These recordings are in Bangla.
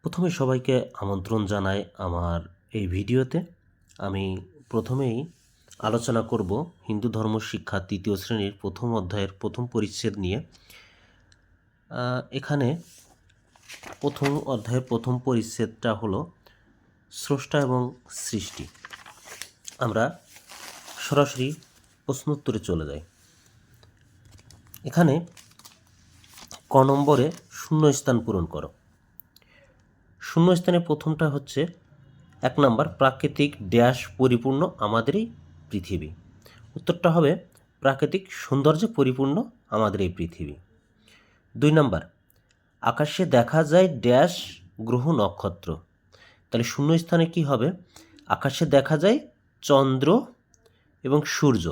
প্রথমে সবাইকে আমন্ত্রণ জানাই আমার এই ভিডিওতে। আমি প্রথমেই আলোচনা করব হিন্দু ধর্ম শিক্ষা তৃতীয় শ্রেণীর প্রথম অধ্যায়ের প্রথম পরিচ্ছেদ নিয়ে। এখানে প্রথম অধ্যায়ের প্রথম পরিচ্ছেদটা হলো স্রষ্টা এবং সৃষ্টি। আমরা সরাসরি প্রশ্নোত্তরে চলে যাই। এখানে ক নম্বরে শূন্যস্থান পূরণ করো। শূন্যস্থানে প্রথমটা হচ্ছে 1 নম্বর, প্রাকৃতিক ড্যাশ পরিপূর্ণ আমাদের এই পৃথিবী। উত্তরটা হবে প্রাকৃতিক সৌন্দর্যে পরিপূর্ণ আমাদের এই পৃথিবী। 2 নম্বর, আকাশে দেখা যায় ড্যাশ গ্রহ নক্ষত্র। তাহলে শূন্যস্থানে কি হবে? আকাশে দেখা যায় চন্দ্র এবং সূর্য।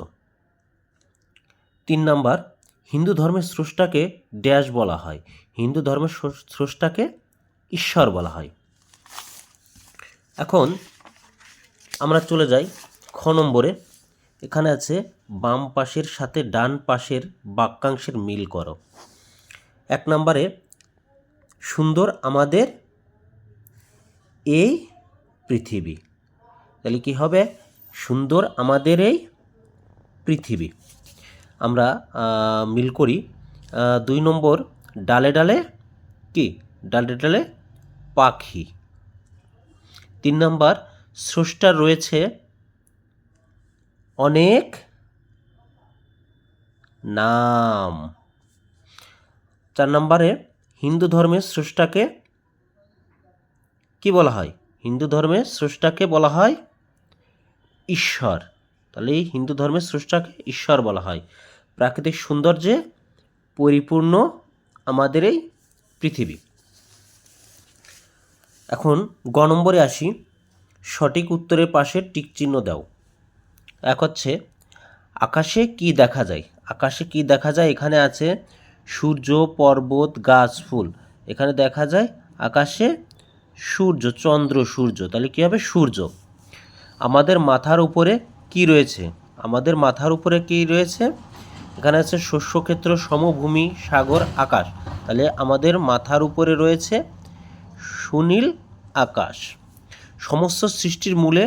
3 নম্বর, হিন্দু ধর্মের স্রষ্টাকে ড্যাশ বলা হয়। হিন্দু ধর্মের স্রষ্টাকে ঈশ্বর বলা হয়। এখন আমরা চলে যাই খ নম্বরে। এখানে আছে বাম পাশের সাথে ডান পাশের বাক্যাংশের মিল করো। 1 নম্বরে সুন্দর আমাদের এই পৃথিবী। তাহলে কি হবে? সুন্দর আমাদের এই পৃথিবী। আমরা মিল করি। 2 নম্বর, ডালে ডালে কি? ডালে ডালে পাখি। 3 নম্বর, স্রষ্টার রয়েছে অনেক নাম। 4 নম্বরে হিন্দু ধর্মের স্রষ্টাকে কি বলা হয়? হিন্দু ধর্মের স্রষ্টাকে বলা হয় ঈশ্বর। তাহলে এই হিন্দু ধর্মের স্রষ্টাকে ঈশ্বর বলা হয়। প্রাকৃতিক সৌন্দর্যে পরিপূর্ণ আমাদের এই পৃথিবী। এখন গ নম্বরে আসি। সঠিক উত্তরের পাশে টিক চিহ্ন দাও। 1 হচ্ছে আকাশে কি দেখা যায়। আকাশে কি দেখা যায়? এখানে আছে সূর্য, পর্বত, গাছ, ফুল। এখানে দেখা যায় আকাশে সূর্য, চন্দ্র, সূর্য। তাহলে কী হবে? সূর্য। আমাদের মাথার উপরে কি রয়েছে? আমাদের মাথার উপরে কি রয়েছে? এখানে আছে শস্যক্ষেত্র, সমভূমি, সাগর, আকাশ। তাহলে আমাদের মাথার উপরে রয়েছে সুনীল আকাশ। সমস্ত সৃষ্টির মূলে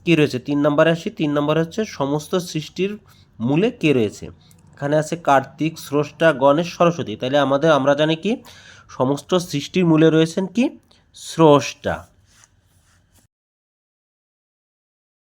কি রয়েছে? 3 নম্বরে আসি। 3 নম্বর হচ্ছে সমস্ত সৃষ্টির মূলে কে রয়েছে? এখানে আছে কার্তিক, স্রষ্টা, গণেশ, সরস্বতী। তাহলে আমরা জানি কি সমস্ত সৃষ্টির মূলে রয়েছেন কি? স্রষ্টা।